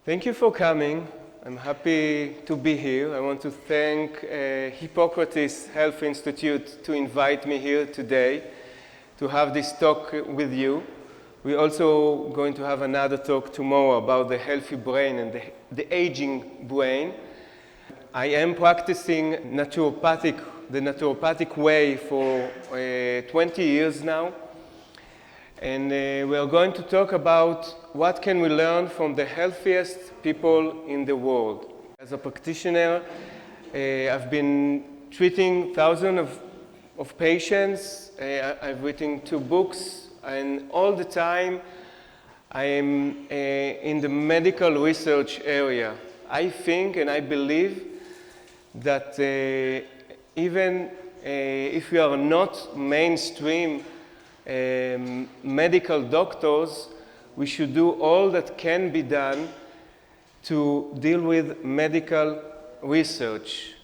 Thank you for coming. I'm happy to be here. I want to thank Hippocrates Health Institute to invite me here today to have this talk with you. We're also going to have another talk tomorrow about the healthy brain and the aging brain. I am practicing the naturopathic way for 20 years now. And we are going to talk about what can we learn from the healthiest people in the world. As a practitioner, I've been treating thousands of patients. I've written 2 books, and all the time I am in the medical research area. I think and I believe that even if we are not mainstream medical doctors, we should do all that can be done to deal with medical research,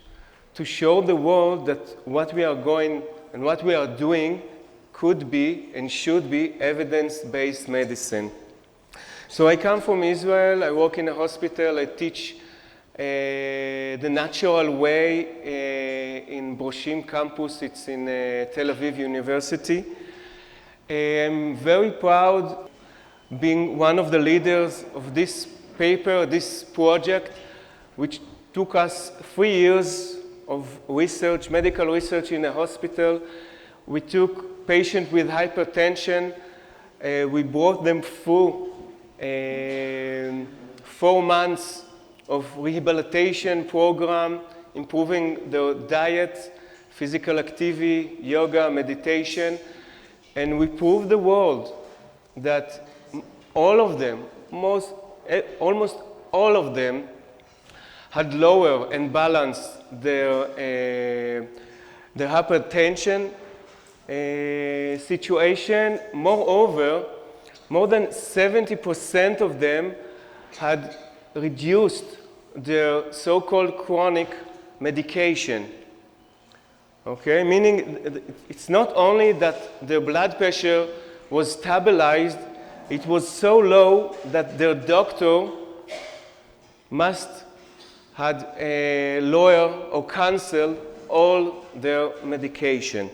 to show the world that what we are going and what we are doing could be and should be evidence-based medicine. So I come from Israel, I work in a hospital, I teach the natural way in Broshim campus, it's in Tel Aviv University. I'm very proud being one of the leaders of this paper, this project, which took us 3 years of research, medical research in a hospital. We took patients with hypertension. We brought them through 4 months of rehabilitation program, improving their diet, physical activity, yoga, meditation. And we proved the world that all of them, almost all of them, had lower and balanced their hypertension situation. Moreover, more than 70% of them had reduced their so-called chronic medication. Okay, meaning it's not only that their blood pressure was stabilized, it was so low that their doctor must had lower or cancel all their medication.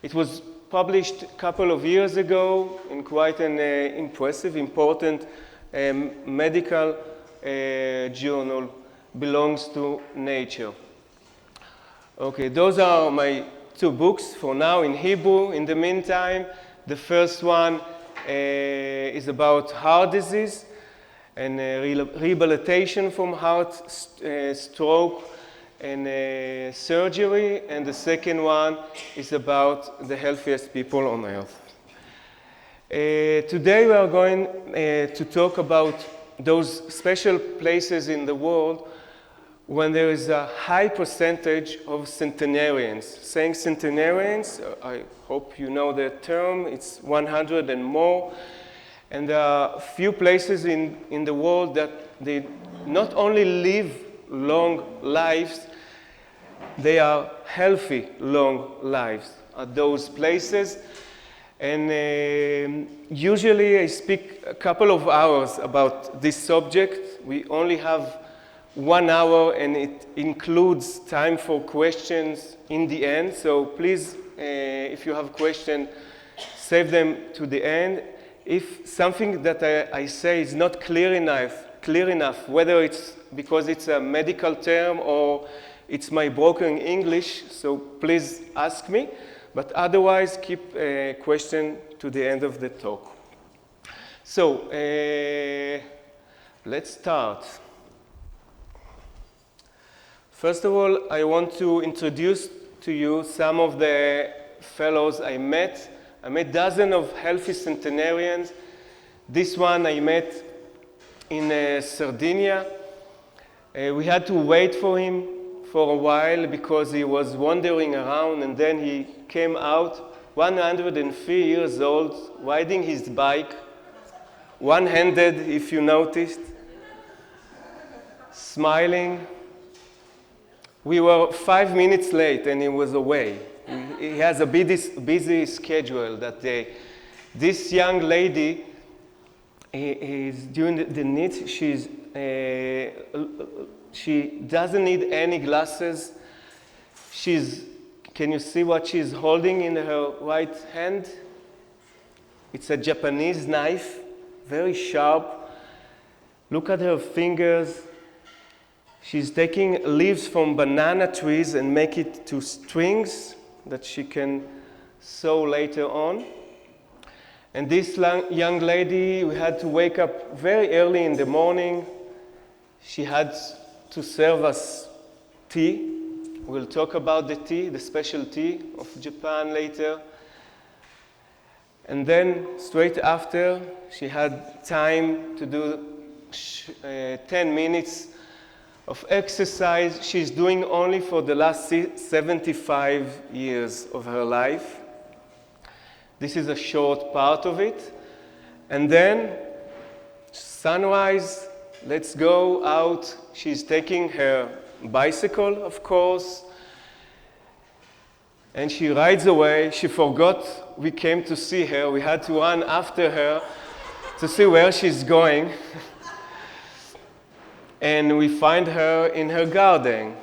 It was published a couple of years ago in quite an impressive, important medical journal, belongs to Nature. Okay, those are my 2 books for now in Hebrew. In the meantime, the first one is about heart disease and rehabilitation from heart stroke and surgery. And the second one is about the healthiest people on earth. Today we are going to talk about those special places in the world when there is a high percentage of centenarians. Saying centenarians, I hope you know the term, it's 100 and more. And there are few places in the world that they not only live long lives, they are healthy long lives at those places. And usually I speak a couple of hours about this subject. We only have 1 hour, and it includes time for questions in the end. So please, if you have questions, save them to the end. If something that I say is not clear enough, whether it's because it's a medical term or it's my broken English, so please ask me. But otherwise, keep a question to the end of the talk. So let's start. First of all, I want to introduce to you some of the fellows I met. I met dozens of healthy centenarians. This one I met in Sardinia. We had to wait for him for a while because he was wandering around, and then he came out, 103 years old, riding his bike, one-handed, if you noticed, smiling. We were 5 minutes late and he was away. He has a busy schedule that day. This young lady is doing the NEET. She's she doesn't need any glasses. Can you see what she's holding in her right hand? It's a Japanese knife, very sharp. Look at her fingers. She's taking leaves from banana trees and make it to strings that she can sew later on. And this young lady, we had to wake up very early in the morning. She had to serve us tea. We'll talk about the tea, the special tea of Japan later. And then straight after, she had time to do 10 minutes of exercise she's doing only for the last 75 years of her life. This is a short part of it. And then, sunrise, let's go out. She's taking her bicycle, of course. And she rides away. She forgot we came to see her. We had to run after her to see where she's going. And we find her in her garden.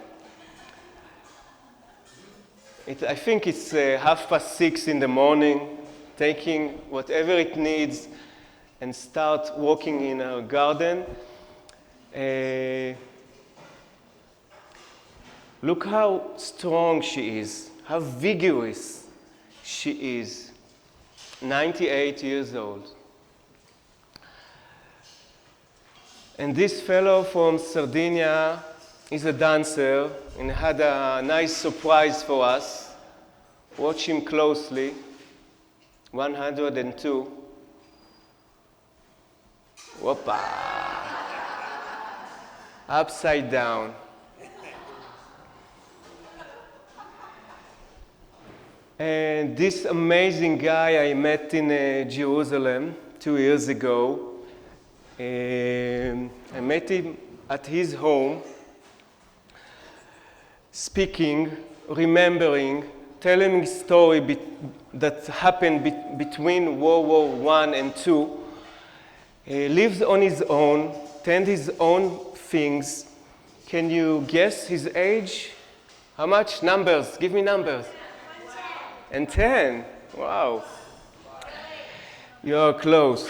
I think it's 6:30 in the morning, taking whatever it needs and start walking in her garden. Look how strong she is, how vigorous she is. 98 years old. And this fellow from Sardinia is a dancer and had a nice surprise for us. Watch him closely. 102. Whoopa. Upside down. And this amazing guy I met in Jerusalem 2 years ago. I met him at his home, speaking, remembering, telling a story that happened between World War I and II. He lives on his own, tends his own things. Can you guess his age? How much? Numbers. Give me numbers. And 10. Wow. You're close.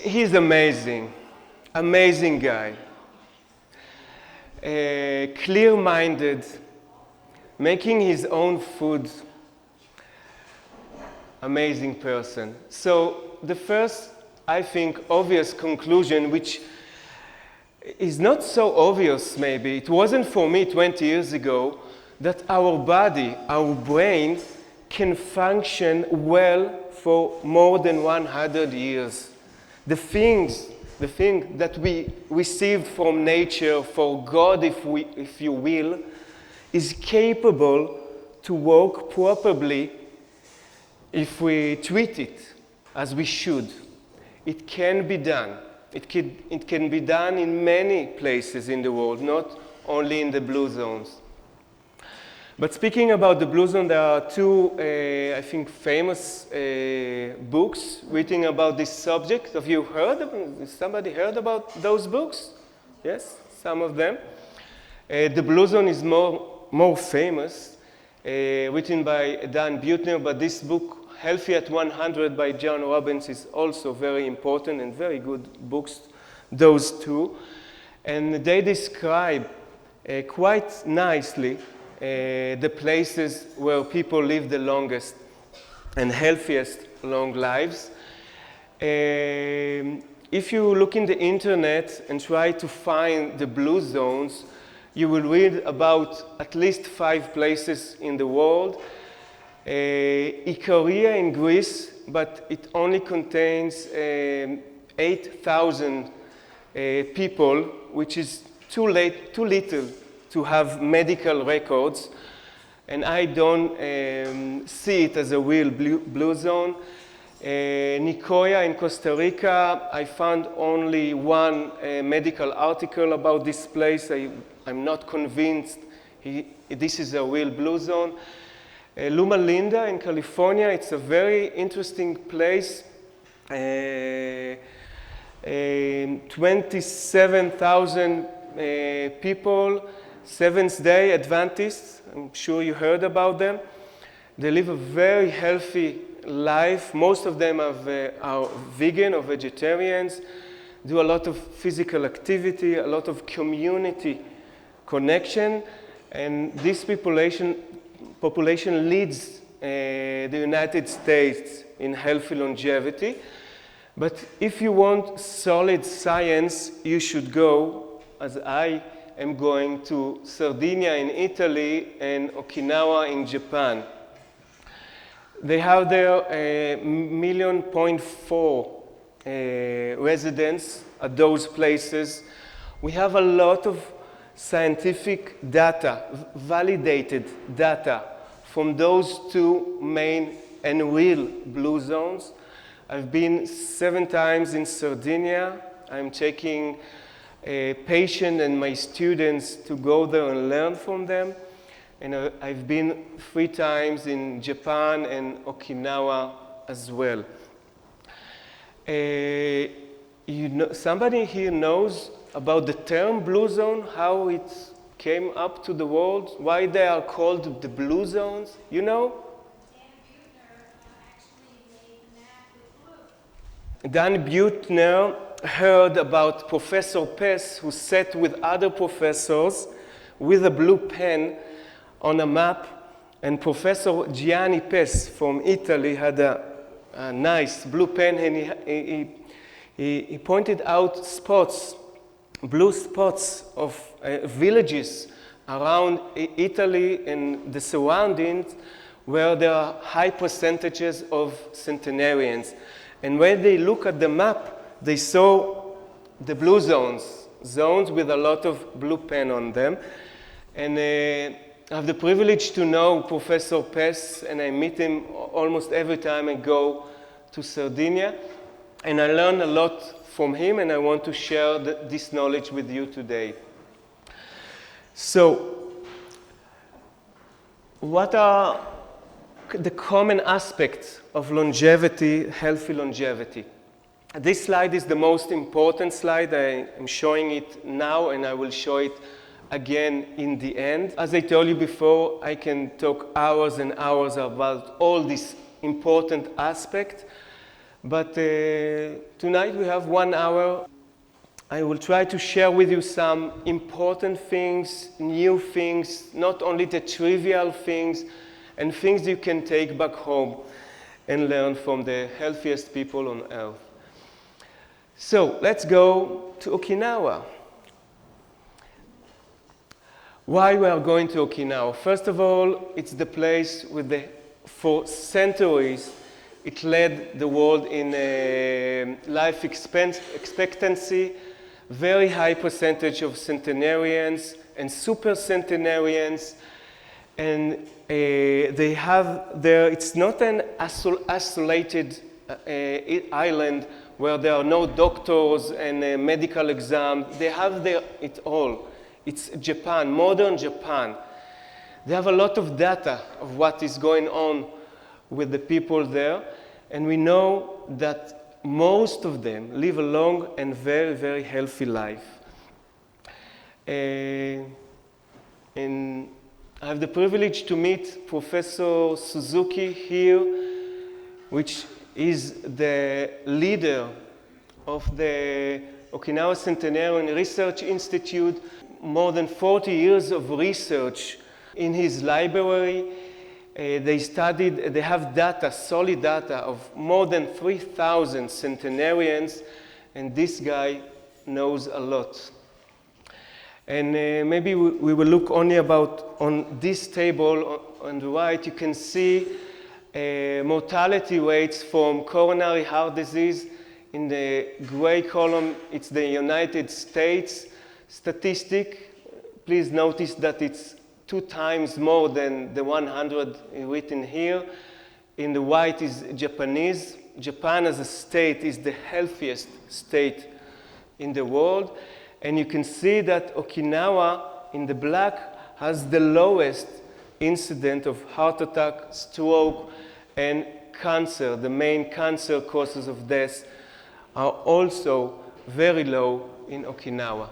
He's amazing. Amazing guy. Clear-minded, making his own food. Amazing person. So the first, I think, obvious conclusion, which is not so obvious maybe, it wasn't for me 20 years ago, that our body, our brain, can function well for more than 100 years. The thing that we received from nature, for God, if you will, is capable to work properly if we treat it as we should. It can be done. It can be done in many places in the world, not only in the blue zones. But speaking about the blue zone, there are two, I think, famous books written about this subject. Have you heard of them? Somebody heard about those books? Yes, some of them. The blue zone is more famous, written by Dan Buettner, but this book, Healthy at 100 by John Robbins, is also very important and very good books, those two. And they describe quite nicely the places where people live the longest and healthiest long lives. If you look in the internet and try to find the blue zones, you will read about at least 5 places in the world. Ikaria in Greece, but it only contains 8,000 people, which is too little to have medical records, and I don't see it as a real blue zone. Nicoya in Costa Rica, I found only one medical article about this place. I'm not convinced this is a real blue zone. Loma Linda in California. It's a very interesting place. 27,000 people, Seventh-day Adventists. I'm sure you heard about them. They live a very healthy life. Most of them are vegan or vegetarians, do a lot of physical activity, a lot of community connection, and this population leads the United States in healthy longevity. But if you want solid science, you should go, as I am going, to Sardinia in Italy and Okinawa in Japan. They have there 1.4 million residents at those places. We have a lot of scientific data, validated data from those two main and real blue zones. I've been 7 times in Sardinia. I'm taking a patient and my students to go there and learn from them. And I've been 3 times in Japan and Okinawa as well. Somebody here knows about the term blue zone, how it came up to the world, why they are called the blue zones? You know? Dan Buettner heard about Professor Pes, who sat with other professors with a blue pen on a map, and Professor Gianni Pes from Italy had a nice blue pen, and he pointed out spots, blue spots of villages around Italy and the surroundings where there are high percentages of centenarians. And when they look at the map, they saw the blue zones with a lot of blue pen on them. And I have the privilege to know Professor Pes, and I meet him almost every time I go to Sardinia. And I learn a lot from him, and I want to share this knowledge with you today. So, what are the common aspects of longevity, healthy longevity? This slide is the most important slide. I am showing it now, and I will show it again in the end. As I told you before, I can talk hours and hours about all these important aspects, but tonight we have 1 hour. I will try to share with you some important things, new things, not only the trivial things, and things you can take back home and learn from the healthiest people on earth. So let's go to Okinawa. Why we are going to Okinawa? First of all, it's the place for centuries, it led the world in life expectancy, very high percentage of centenarians and super centenarians, and they have there, it's not an isolated island where there are no doctors and medical exams. They have it all. It's Japan, modern Japan. They have a lot of data of what is going on with the people there, and we know that most of them live a long and very, very healthy life. And I have the privilege to meet Professor Suzuki here, which is the leader of the Okinawa Centenarian Research Institute. More than 40 years of research in his library. They have data, solid data of more than 3,000 centenarians, and this guy knows a lot. And maybe we will look only on this table on the right. You can see mortality rates from coronary heart disease. In the gray column, it's the United States statistic. Please notice that it's 2 times more than the 100 written here. In the white is Japanese. Japan as a state is the healthiest state in the world. And you can see that Okinawa in the black has the lowest incidence of heart attack, stroke, and cancer. The main cancer causes of death are also very low in Okinawa.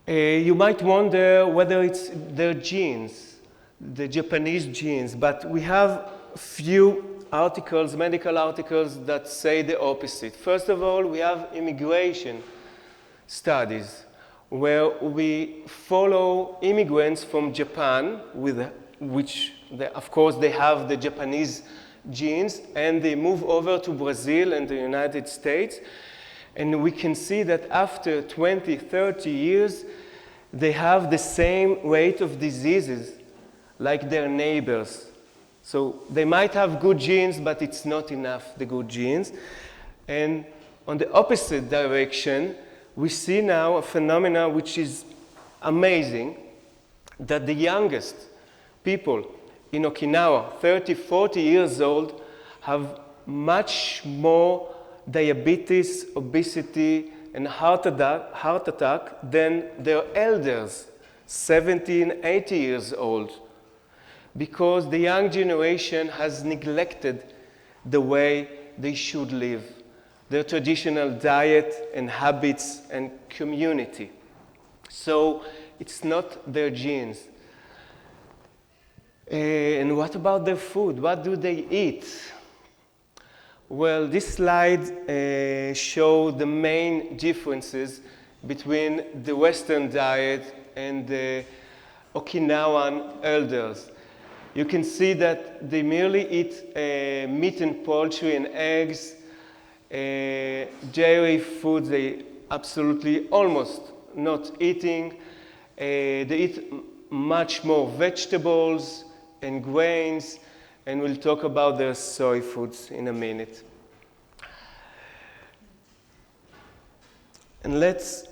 You might wonder whether it's their genes, the Japanese genes, but we have few articles, medical articles, that say the opposite. First of all, we have immigration studies where we follow immigrants from Japan, of course they have the Japanese genes, and they move over to Brazil and the United States. And we can see that after 20, 30 years, they have the same rate of diseases like their neighbors. So they might have good genes, but it's not enough, the good genes. And on the opposite direction, we see now a phenomenon which is amazing, that the youngest people in Okinawa, 30, 40 years old, have much more diabetes, obesity, and heart attack than their elders, 70, 80 years old, because the young generation has neglected the way they should live, their traditional diet and habits and community. So it's not their genes. And what about their food? What do they eat? Well, this slide shows the main differences between the Western diet and the Okinawan elders. You can see that they merely eat meat and poultry and eggs. Dairy foods they absolutely almost not eating. They eat much more vegetables and grains, and we'll talk about their soy foods in a minute. And let's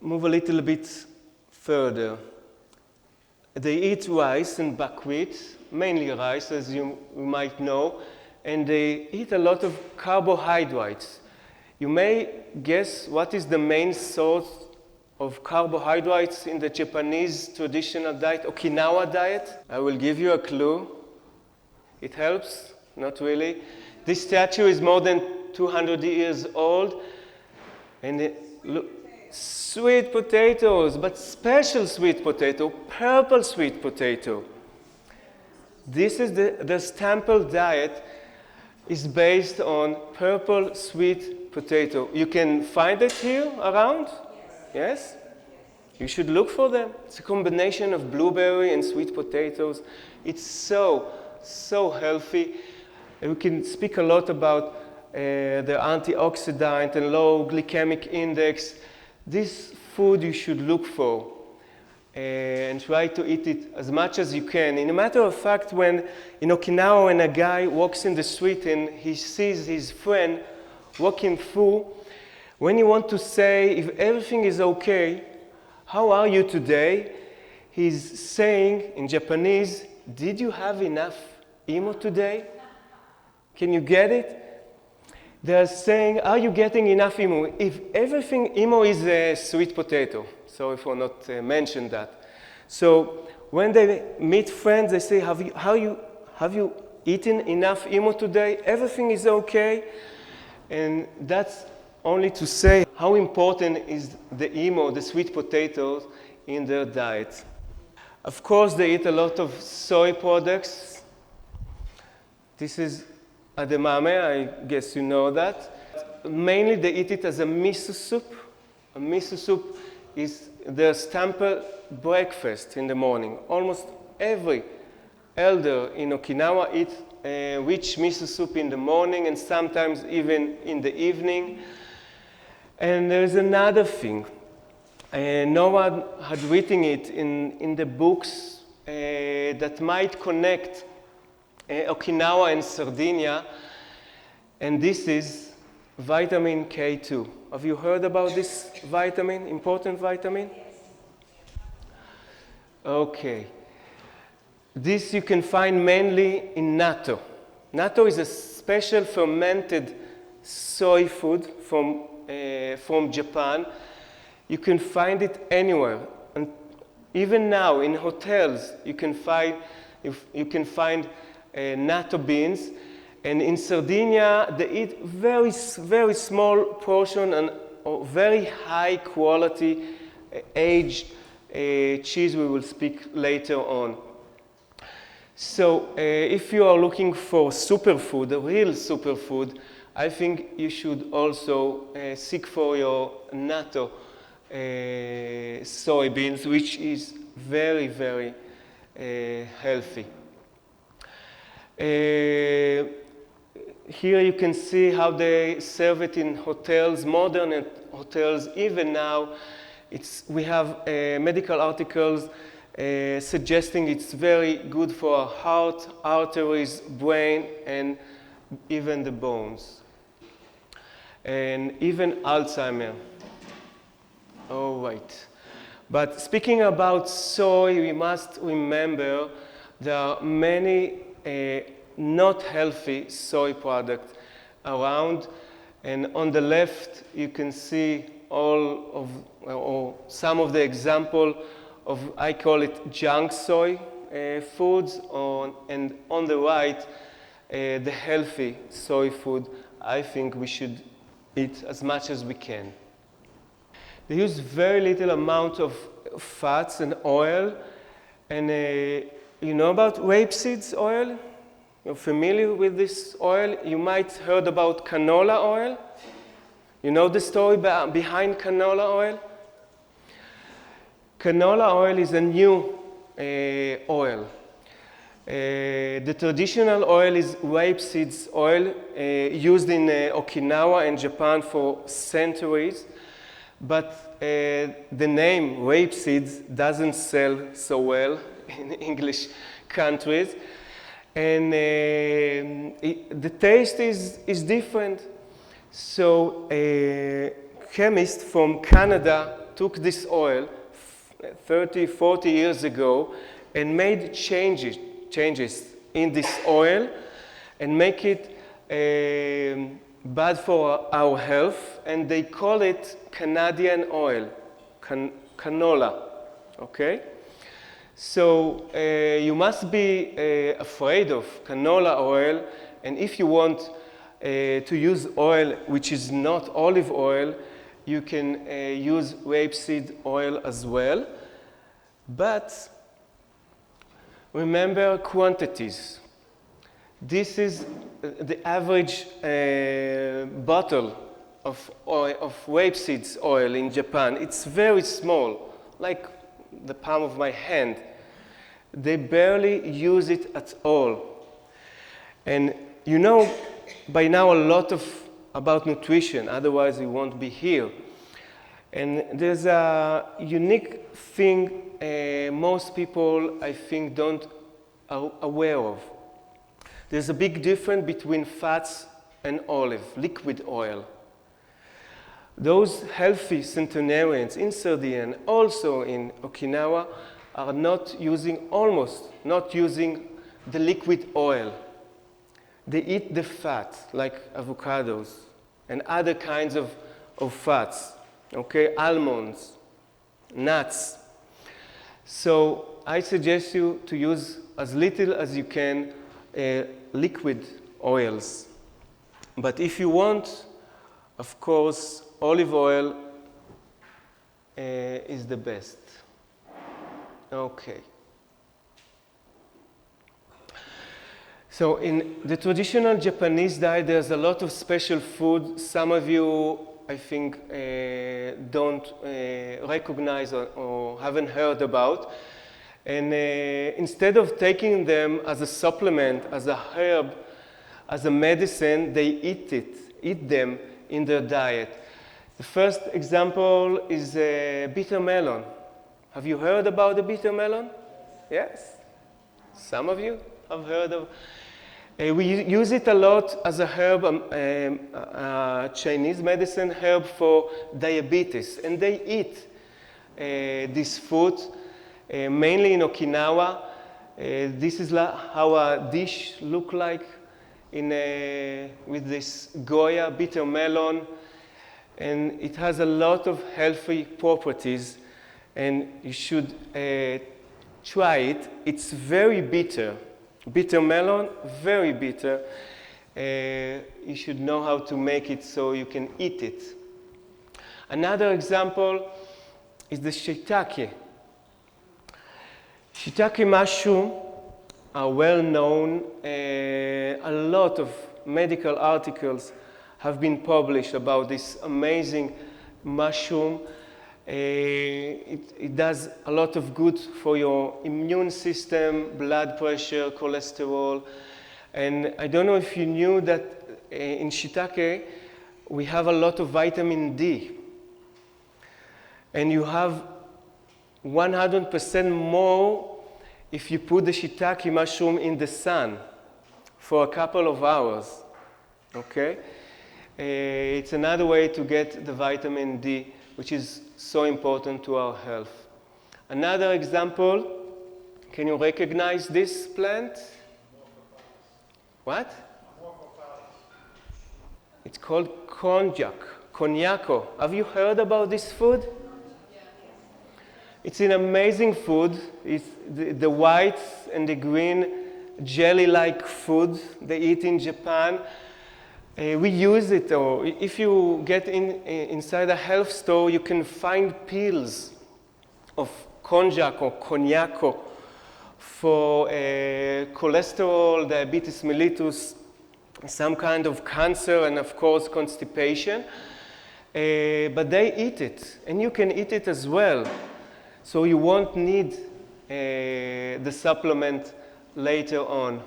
move a little bit further. They eat rice and buckwheat, mainly rice, as you might know, and they eat a lot of carbohydrates. You may guess what is the main source of carbohydrates in the Japanese traditional diet, Okinawa diet. I will give you a clue. It helps? Not really. This statue is more than 200 years old, and look, sweet potatoes, but special sweet potato, purple sweet potato. This is the staple diet is based on purple sweet potato. You can find it here around? Yes? You should look for them. It's a combination of blueberry and sweet potatoes. It's so healthy. And we can speak a lot about the antioxidant and low glycemic index. This food you should look for and try to eat it as much as you can. In a matter of fact, when in Okinawa, when a guy walks in the street and he sees his friend walking through, when you want to say if everything is okay, how are you today? He's saying in Japanese, did you have enough imo today? Can you get it? They're saying, are you getting enough imo? If everything, imo is a sweet potato. Sorry for not mentioning that. So when they meet friends, they say, have you eaten enough imo today? Everything is okay. And that's only to say how important is the imo, the sweet potatoes, in their diet. Of course, they eat a lot of soy products. This is edamame, I guess you know that. Mainly they eat it as a miso soup. A miso soup is their staple breakfast in the morning. Almost every elder in Okinawa eats rich miso soup in the morning and sometimes even in the evening. And there's another thing. No one had written it in the books that might connect Okinawa and Sardinia, and this is vitamin K2. Have you heard about this vitamin, important vitamin? Okay. This you can find mainly in natto. Natto is a special fermented soy food from Japan. You can find it anywhere. And Even now in hotels, you can find natto beans, and in Sardinia they eat very small portion and very high quality aged cheese. We will speak later on. So if you are looking for superfood, a real superfood, I think you should also seek for your natto soybeans, which is very healthy. Here you can see how they serve it in hotels, modern hotels. Even now, we have medical articles suggesting it's very good for our heart, arteries, brain, and even the bones. And even Alzheimer. All right. But speaking about soy, we must remember there are many not healthy soy products around. And on the left, you can see all of, or some of the example of, I call it junk soy foods. And on the right, the healthy soy food. I think we should eat as much as we can. They use very little amount of fats and oil. And you know about rapeseed oil? You're familiar with this oil? You might heard about canola oil. You know the story behind canola oil? Canola oil is a new oil. The traditional oil is rapeseed oil used in Okinawa and Japan for centuries. But the name rapeseed doesn't sell so well in English countries. And the taste is different. So a chemist from Canada took this oil 30, 40 years ago and made changes in this oil and make it bad for our health, and they call it Canadian oil, canola, okay? So you must be afraid of canola oil, and if you want to use oil which is not olive oil, you can use rapeseed oil as well. But remember quantities. This is the average bottle of rapeseed oil in Japan. It's very small, like the palm of my hand. They barely use it at all. And you know by now a lot about nutrition, otherwise we won't be here. And there's a unique thing most people, I think, don't are aware of. There's a big difference between fats and olive, liquid oil. Those healthy centenarians in Sardinia and also in Okinawa are almost not using the liquid oil. They eat the fat, like avocados and other kinds of fats, okay, almonds, nuts. So I suggest you to use as little as you can liquid oils. But if you want, of course, olive oil is the best. Okay. So in the traditional Japanese diet, there's a lot of special food. Some of you, I think, don't recognize or haven't heard about. And instead of taking them as a supplement, as a herb, as a medicine, they eat them in their diet. The first example is bitter melon. Have you heard about the bitter melon? Yes? Some of you have heard of. We use it a lot as a herb, Chinese medicine herb for diabetes. And they eat this food, mainly in Okinawa. This is how a dish looks like with this Goya bitter melon. And it has a lot of healthy properties. and you should try it. It's very bitter. Bitter melon, very bitter. You should know how to make it so you can eat it. Another example is the shiitake. Shiitake mushroom are well known. A lot of medical articles have been published about this amazing mushroom. It does a lot of good for your immune system, blood pressure, cholesterol. And I don't know if you knew that in shiitake we have a lot of vitamin D. And you have 100% more if you put the shiitake mushroom in the sun for a couple of hours. Okay? It's another way to get the vitamin D, which is so important to our health. Another example, can you recognize this plant? What? It's called konjac, konjaco. Have you heard about this food? It's an amazing food. It's the white and the green jelly-like food they eat in Japan. We use it, or if you get inside a health store, you can find pills of konjac or konjaco for cholesterol, diabetes mellitus, some kind of cancer, and of course constipation. But they eat it, and you can eat it as well. So you won't need the supplement later on.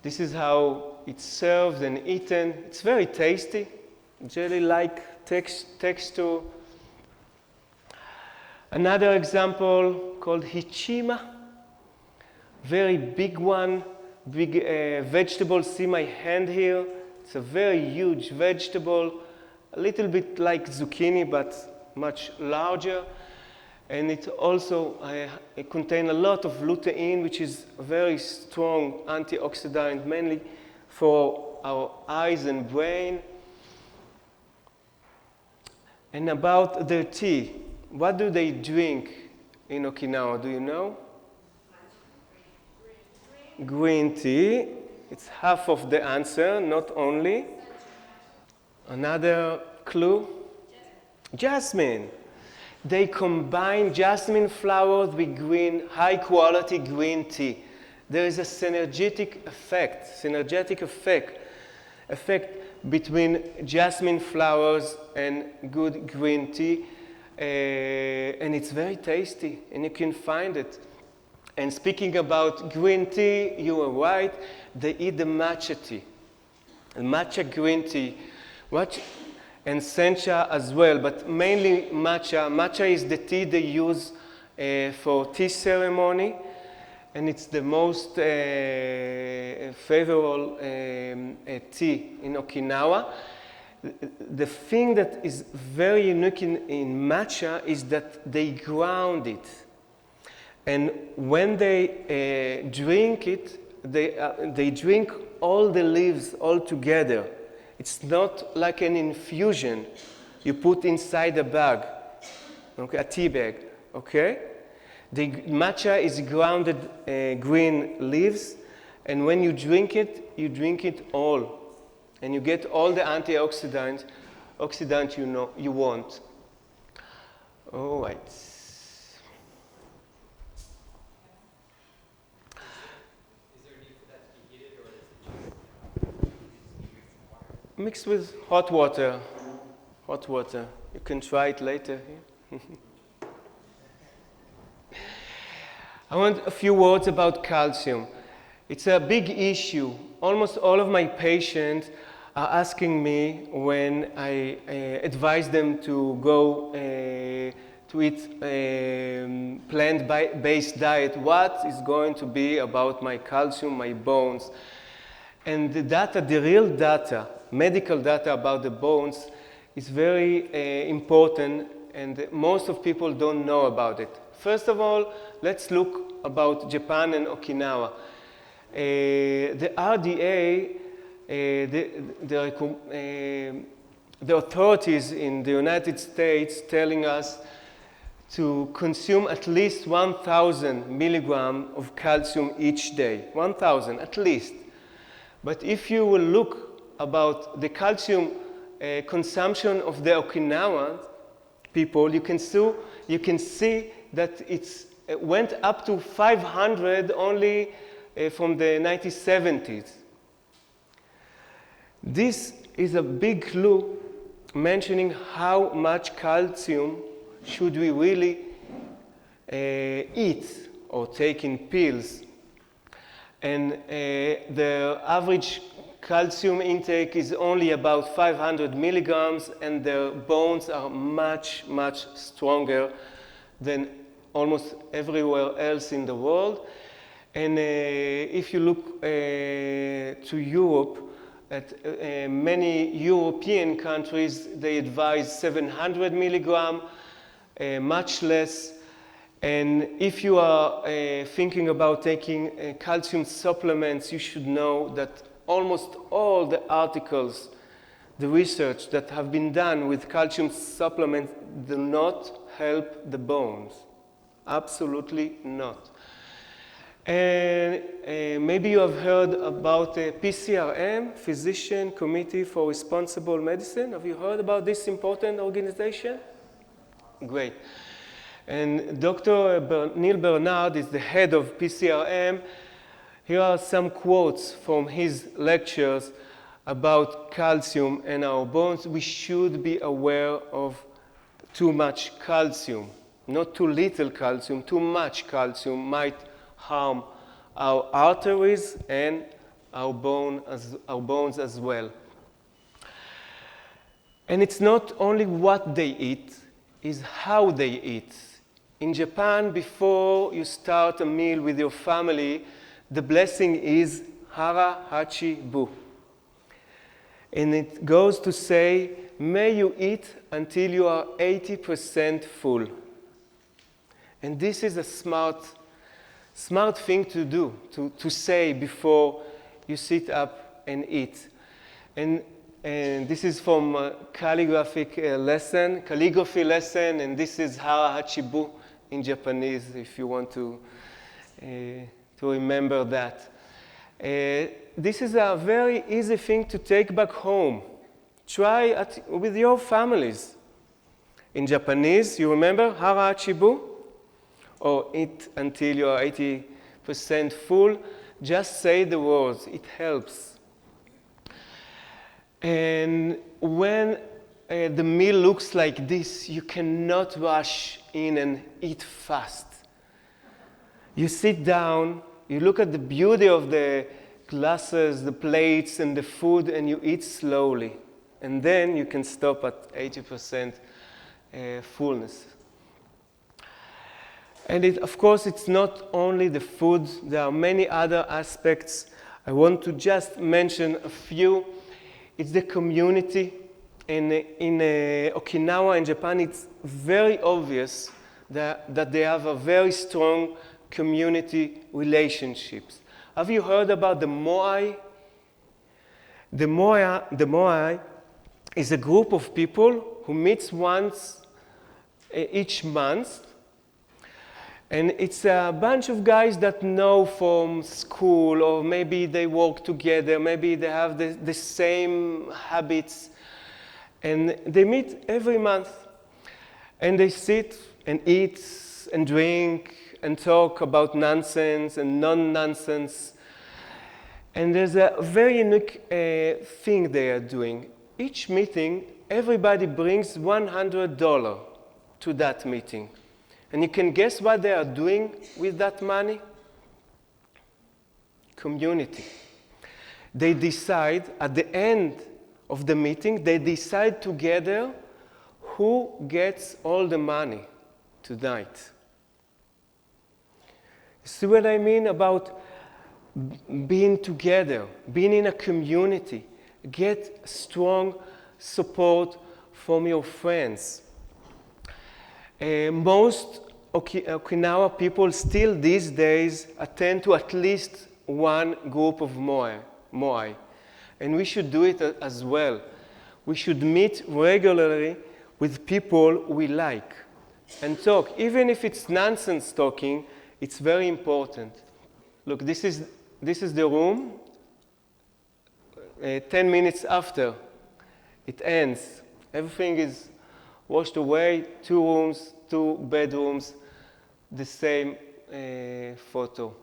This is how it's served and eaten. It's very tasty, jelly-like texture. Another example called hichima, very big one, big vegetable. See my hand here? It's a very huge vegetable, a little bit like zucchini, but much larger. And it also it contains a lot of lutein, which is a very strong antioxidant, mainly for our eyes and brain. And about their tea, what do they drink in Okinawa? Do you know? Green tea. It's half of the answer, not only. Another clue? Jasmine. They combine jasmine flowers with green, high-quality green tea. There is a synergetic effect between jasmine flowers and good green tea, and it's very tasty, and you can find it. And speaking about green tea, you are right. They eat the matcha tea, matcha green tea. And sencha as well, but mainly matcha. Matcha is the tea they use for tea ceremony, and it's the most favorable tea in Okinawa. The thing that is very unique in matcha is that they ground it. And when they drink it, they drink all the leaves all together. It's not like an infusion you put inside a bag, okay, a tea bag, okay? The matcha is grounded green leaves, and when you drink it all, and you get all the antioxidants you want. All right. Mixed with hot water. Hot water. You can try it later. I want a few words about calcium. It's a big issue. Almost all of my patients are asking me when I advise them to go to eat plant-based diet, what is going to be about my calcium, my bones. And the data, the real data, medical data about the bones is very important, and most of people don't know about it. First of all, let's look about Japan and Okinawa. The RDA, the authorities in the United States telling us to consume at least 1,000 milligrams of calcium each day. 1,000 at least. But if you will look about the calcium consumption of the Okinawan people, you can see that it went up to 500 only from the 1970s. This is a big clue mentioning how much calcium should we really eat or take in pills. And the average calcium intake is only about 500 milligrams, and their bones are much, much stronger than almost everywhere else in the world. And if you look to Europe, at many European countries, they advise 700 milligram, much less. And if you are thinking about taking calcium supplements, you should know that almost all the articles, the research that have been done with calcium supplements do not help the bones. Absolutely not. And maybe you have heard about PCRM, Physician Committee for Responsible Medicine. Have you heard about this important organization? Great. And Dr. Neil Bernard is the head of PCRM. Here are some quotes from his lectures about calcium and our bones. We should be aware of too much calcium. Not too little calcium, too much calcium might harm our arteries and our bones as well. And it's not only what they eat, it's how they eat. In Japan, before you start a meal with your family, the blessing is hara hachi bu. And it goes to say, may you eat until you are 80% full. And this is a smart thing to do, to say before you sit up and eat. And this is from a calligraphy lesson, and this is hara hachi bu in Japanese, if you want to remember that. This is a very easy thing to take back home. Try with your families. In Japanese, you remember hara hachi bu? Or eat until you are 80% full. Just say the words, it helps. And when the meal looks like this, you cannot rush in and eat fast. You sit down, you look at the beauty of the glasses, the plates, and the food, and you eat slowly. And then you can stop at 80% fullness. And of course, it's not only the food. There are many other aspects. I want to just mention a few. It's the community. In Okinawa in Japan, it's very obvious that they have a very strong community relationships. Have you heard about the Moai? The Moai is a group of people who meets once each month. And it's a bunch of guys that know from school, or maybe they work together, maybe they have the same habits. And they meet every month. And they sit and eat and drink and talk about nonsense and non-nonsense. And there's a very unique thing they are doing. Each meeting, everybody brings $100 to that meeting. And you can guess what they are doing with that money? Community. They decide, at the end of the meeting, they decide together who gets all the money tonight. See what I mean about being together, being in a community? Get strong support from your friends. Most Okinawa people still these days attend to at least one group of Moai. And we should do it as well. We should meet regularly with people we like. and talk. Even if it's nonsense talking, it's very important. Look, this is the room. 10 minutes after it ends, everything is washed away. 2 rooms, 2 bedrooms, the same photo.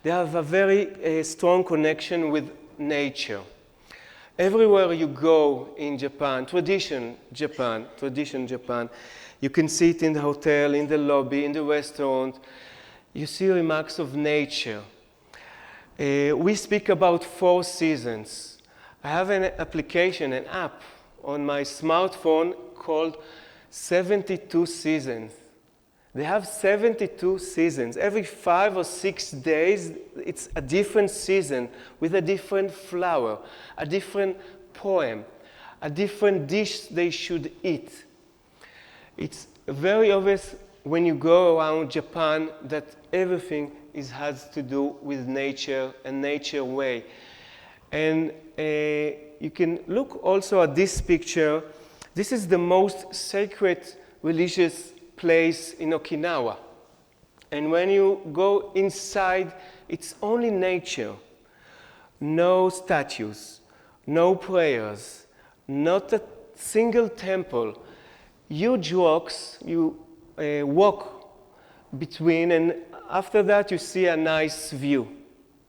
They have a very strong connection with nature. Everywhere you go in Japan, tradition Japan, you can see it in the hotel, in the lobby, in the restaurant. You see remarks of nature. We speak about 4 seasons. I have an application, an app on my smartphone called 72 Seasons. They have 72 seasons. Every 5 or 6 days, it's a different season with a different flower, a different poem, a different dish they should eat. It's very obvious when you go around Japan that everything has to do with nature and nature way. And you can look also at this picture. This is the most sacred religious place in Okinawa. And when you go inside, it's only nature. No statues, no prayers, not a single temple. Huge rocks you walk between, and after that you see a nice view.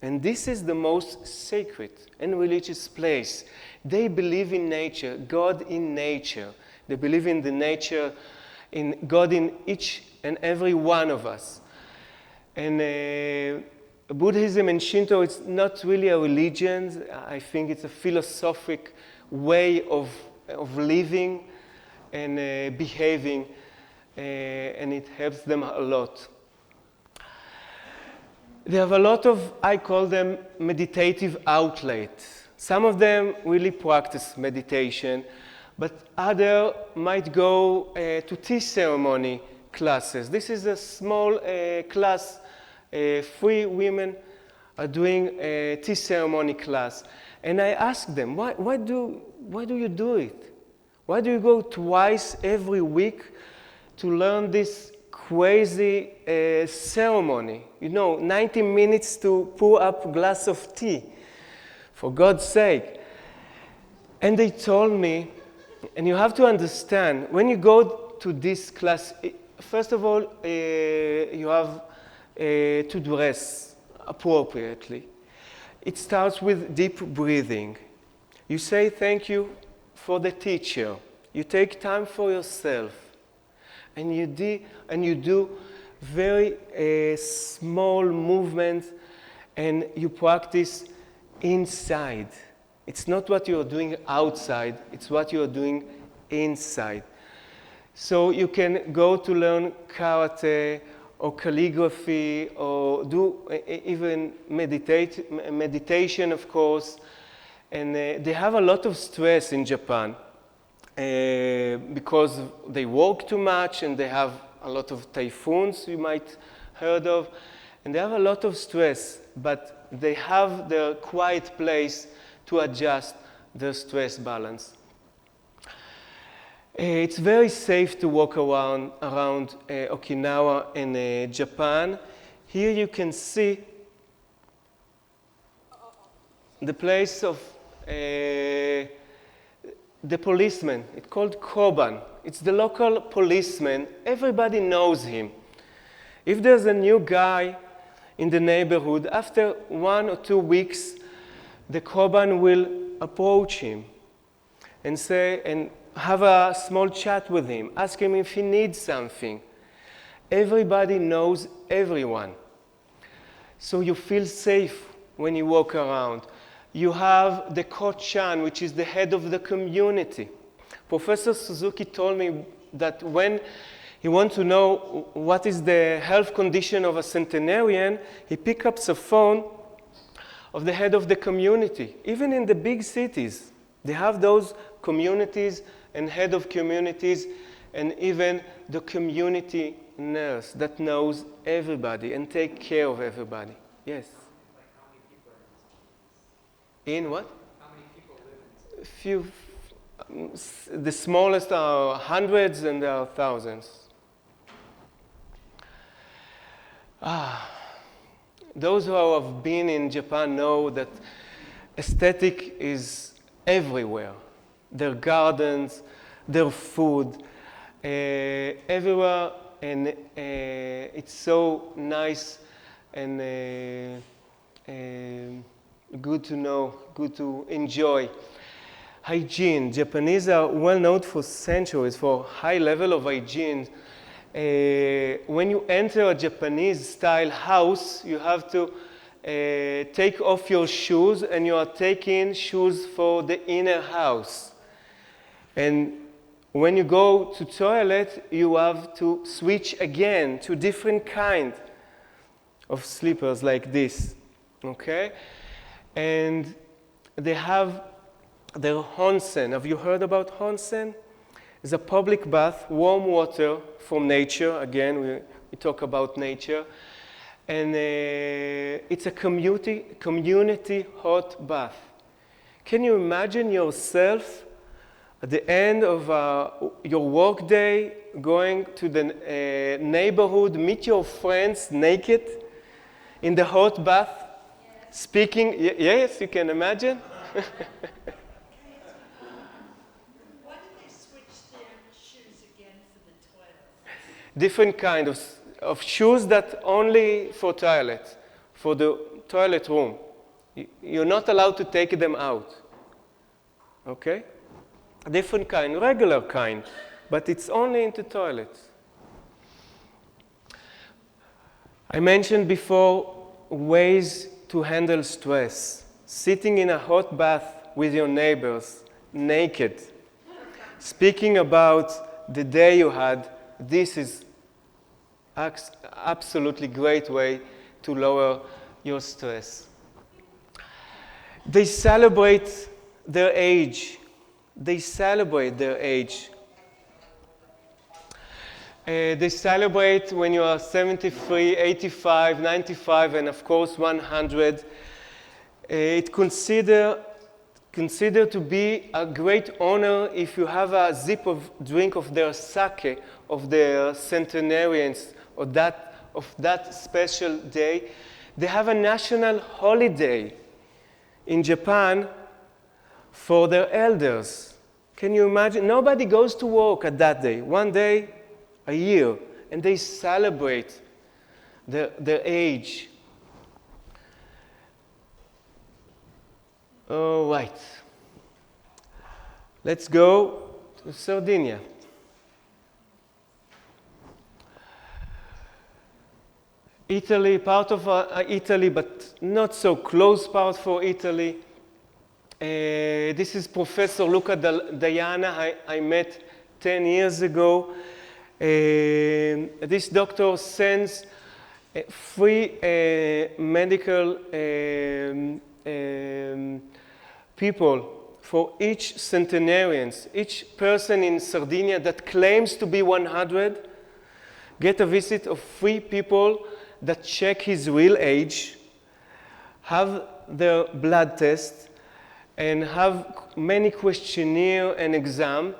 And this is the most sacred and religious place. They believe in nature, God in nature. They believe in the nature, in God in each and every one of us. And Buddhism and Shinto, it's not really a religion. I think it's a philosophic way of living and behaving, and it helps them a lot. They have a lot of, I call them, meditative outlets. Some of them really practice meditation, but others might go to tea ceremony classes. This is a small class. 3 women are doing a tea ceremony class. And I asked them, why do you do it? Why do you go twice every week to learn this crazy ceremony? 90 minutes to pour up a glass of tea, for God's sake. And they told me, and you have to understand, when you go to this class, first of all, you have to dress appropriately. It starts with deep breathing. You say thank you for the teacher. You take time for yourself. And you do very small movements, and you practice inside. It's not what you're doing outside, it's what you're doing inside. So you can go to learn karate or calligraphy or do even meditation, of course. And they have a lot of stress in Japan because they work too much, and they have a lot of typhoons you might heard of, and they have a lot of stress, but they have their quiet place to adjust their stress balance. It's very safe to walk around Okinawa and Japan. Here you can see the place of the policeman. It's called Koban. It's the local policeman. Everybody knows him. If there's a new guy in the neighborhood, after 1 or 2 weeks, the Koban will approach him and say, and have a small chat with him, ask him if he needs something. Everybody knows everyone. So you feel safe when you walk around. You have the Ko-chan, which is the head of the community. Professor Suzuki told me that when he wants to know what is the health condition of a centenarian, he picks up the phone of the head of the community. Even in the big cities, they have those communities and head of communities, and even the community nurse that knows everybody and take care of everybody. Yes? Like how many people are in In what? How many people live in The smallest are hundreds and there are thousands. Those who have been in Japan know that aesthetic is everywhere. Their gardens, their food, everywhere, and it's so nice and good to know, good to enjoy. Hygiene. Japanese are well known for centuries for high level of hygiene. When you enter a Japanese style house, you have to take off your shoes, and you are taking shoes for the inner house. And when you go to toilet, you have to switch again to different kind of slippers like this, okay? And they have their onsen. Have you heard about onsen? It's a public bath, warm water from nature. Again, we talk about nature. And it's a community hot bath. Can you imagine yourself at the end of your work day going to the neighborhood, meet your friends naked in the hot bath, speaking? Yes, you can imagine. Different kind of shoes that only for toilet, for the toilet room. You're not allowed to take them out. Okay? Different kind, regular kind, but it's only into toilets. I mentioned before ways to handle stress. Sitting in a hot bath with your neighbors, naked, speaking about the day you had. This is absolutely great way to lower your stress. They celebrate their age. They celebrate their age. They celebrate when you are 73, 85, 95, and of course 100. It's considered to be a great honor if you have a sip of drink of their sake, of their centenarians, or of that special day. They have a national holiday in Japan for their elders. Can you imagine? Nobody goes to work at that day, one day a year, and they celebrate their age. All right. Let's go to Sardinia. Italy, part of Italy, but not so close part for Italy. This is Professor Luca Diana I met 10 years ago. This doctor sends free medical people for each centenarians. Each person in Sardinia that claims to be 100 get a visit of 3 people that check his real age, have their blood test, and have many questionnaire and exam.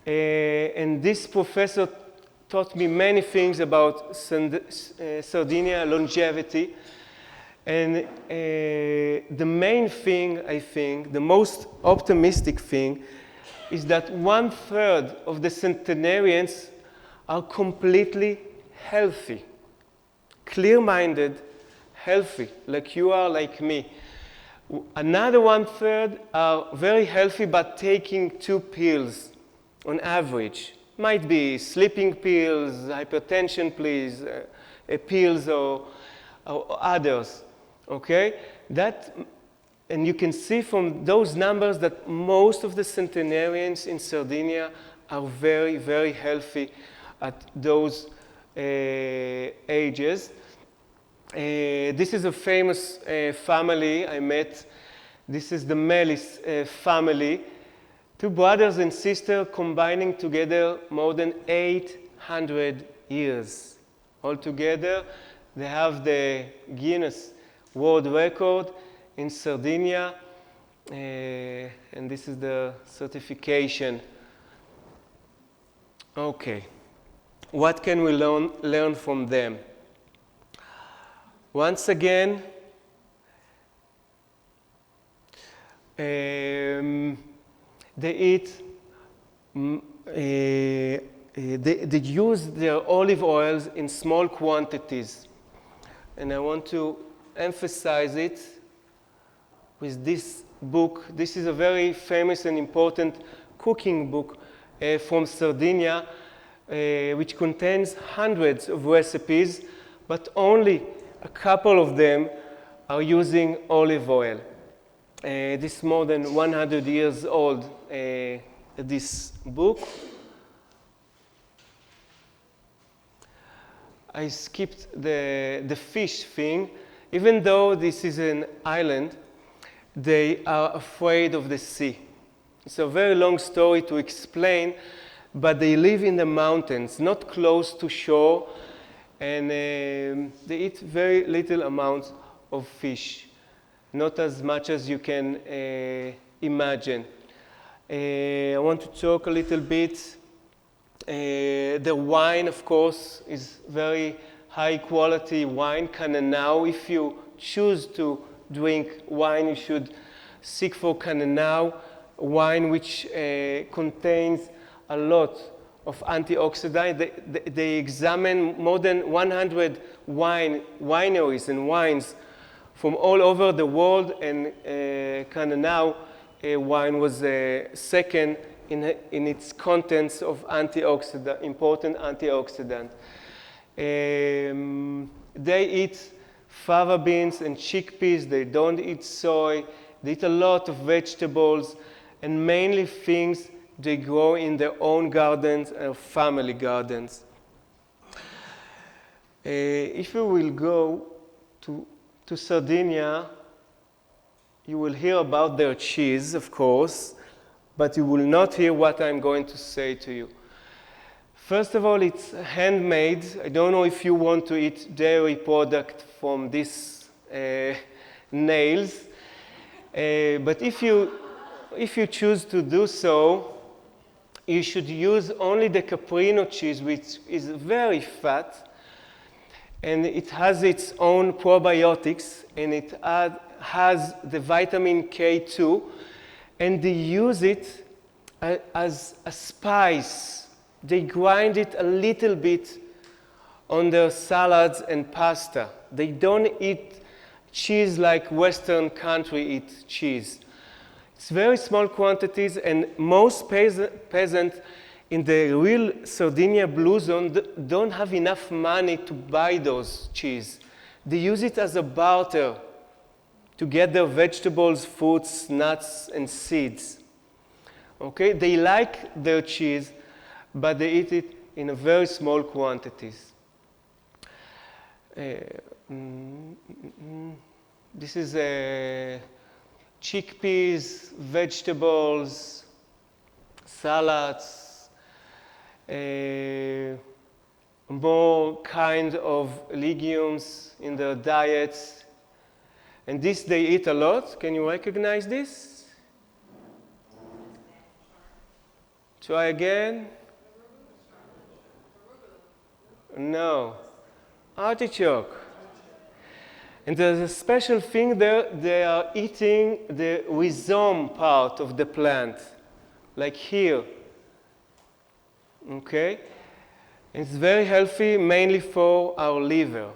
And this professor taught me many things about Sardinia longevity. And the main thing, I think, the most optimistic thing, is that 1/3 of the centenarians are completely healthy, clear-minded, healthy, like you are, like me. Another 1/3 are very healthy, but taking 2 pills on average. Might be sleeping pills, hypertension pills, or others. Okay? And you can see from those numbers that most of the centenarians in Sardinia are very, very healthy at those ages. This is a famous family I met. This is the Melis family. 2 brothers and sisters combining together more than 800 years. Altogether, they have the Guinness World Record in Sardinia, and this is the certification. Okay, what can we learn from them? Once again, they eat, they use their olive oils in small quantities. And I want to emphasize it with this book. This is a very famous and important cooking book from Sardinia, which contains hundreds of recipes, but only a couple of them are using olive oil. This is more than 100 years old, this book. I skipped the fish thing. Even though this is an island, they are afraid of the sea. It's a very long story to explain, but they live in the mountains, not close to shore, and they eat very little amounts of fish, not as much as you can imagine. I want to talk a little bit. The wine, of course, is very high quality wine. Cananao, if you choose to drink wine, you should seek for Cananao wine, which contains a lot of antioxidants. They examine more than 100 wineries and wines from all over the world, and Cananao wine was second in its contents of important antioxidant. They eat fava beans and chickpeas. They don't eat soy. They eat a lot of vegetables, and mainly things they grow in their own gardens and family gardens. If you will go to Sardinia, you will hear about their cheese, of course, but you will not hear what I'm going to say to you. First of all, it's handmade. I don't know if you want to eat dairy product from these nails, but if you choose to do so, you should use only the Caprino cheese, which is very fat, and it has its own probiotics, and it has the vitamin K2, and they use it as a spice. They grind it a little bit on their salads and pasta. They don't eat cheese like Western country eat cheese. It's very small quantities, and most peasants in the real Sardinia Blue Zone don't have enough money to buy those cheese. They use it as a barter to get their vegetables, fruits, nuts, and seeds. Okay? They like their cheese, but they eat it in a very small quantities. This is chickpeas, vegetables, salads, more kind of legumes in their diets. And this they eat a lot. Can you recognize this? Try again. No. Artichoke. And there's a special thing there. They are eating the rhizome part of the plant, like here. Okay? It's very healthy, mainly for our liver,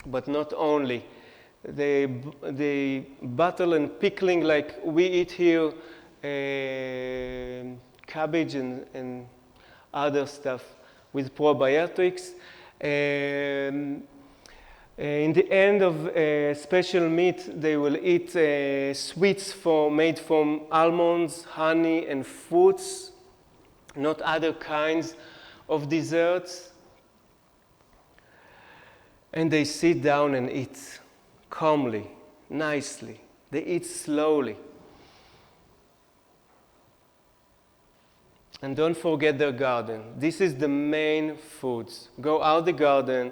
but not only. They bottle and pickling like we eat here, cabbage and other stuff with probiotics. In the end of special meat, they will eat sweets made from almonds, honey, and fruits, not other kinds of desserts. And they sit down and eat calmly, nicely. They eat slowly. And don't forget their garden. This is the main foods. Go out the garden,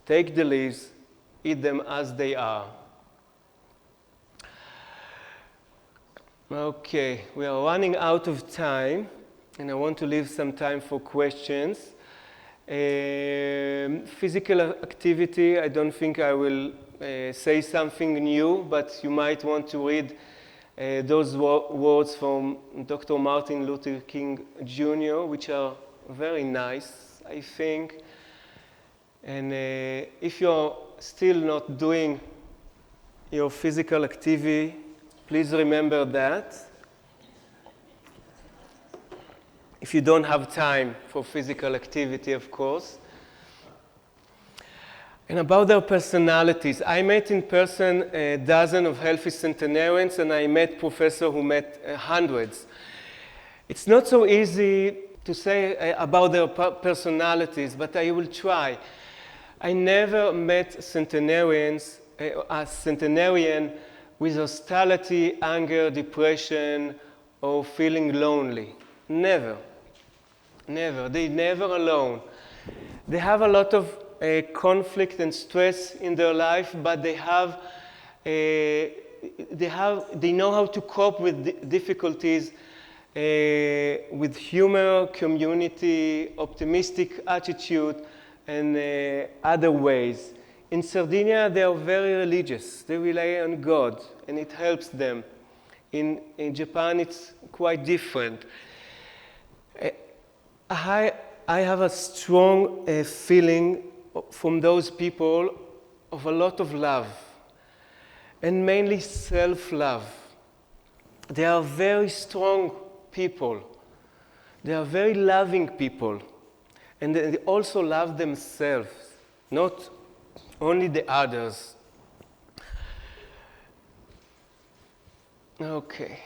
take the leaves, eat them as they are. Okay, we are running out of time, and I want to leave some time for questions. Physical activity, I don't think I will say something new, but you might want to read those words from Dr. Martin Luther King Jr., which are very nice, I think. And if you're still not doing your physical activity, please remember that. If you don't have time for physical activity, of course. And about their personalities, I met in person a dozen of healthy centenarians, and I met professors who met hundreds. It's not so easy to say about their personalities, but I will try. I never met centenarians, a centenarian with hostility, anger, depression, or feeling lonely. Never. Never. They're never alone. They have a lot of conflict and stress in their life, but they know how to cope with difficulties with humor, community, optimistic attitude, and other ways. In Sardinia, they are very religious. They rely on God, and it helps them. In Japan, it's quite different. I have a strong feeling from those people of a lot of love, and mainly self-love. They are very strong people. They are very loving people, and they also love themselves, not only the others. Okay.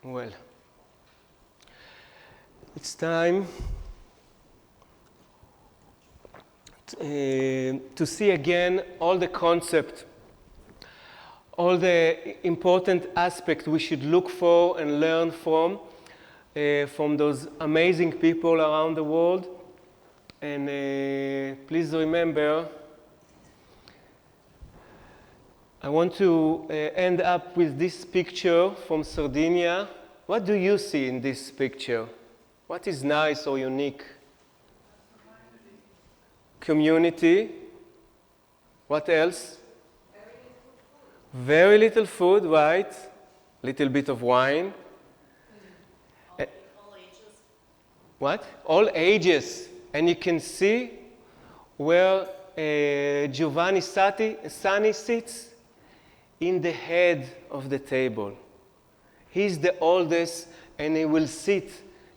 Well, it's time to see again all the concepts, all the important aspects we should look for and learn from those amazing people around the world. And please remember, I want to end up with this picture from Sardinia. What do you see in this picture? What is nice or unique? Community. What else? Very little food, right? Little bit of wine. All ages. What? All ages. And you can see where Giovanni Sani sits in the head of the table. He's the oldest, and he will sit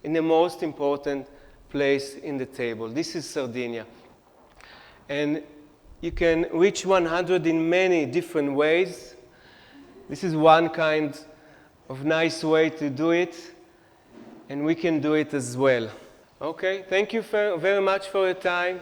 in the most important place in the table. This is Sardinia. And you can reach 100 in many different ways. This is one kind of nice way to do it, and we can do it as well. Okay, thank you very much for your time.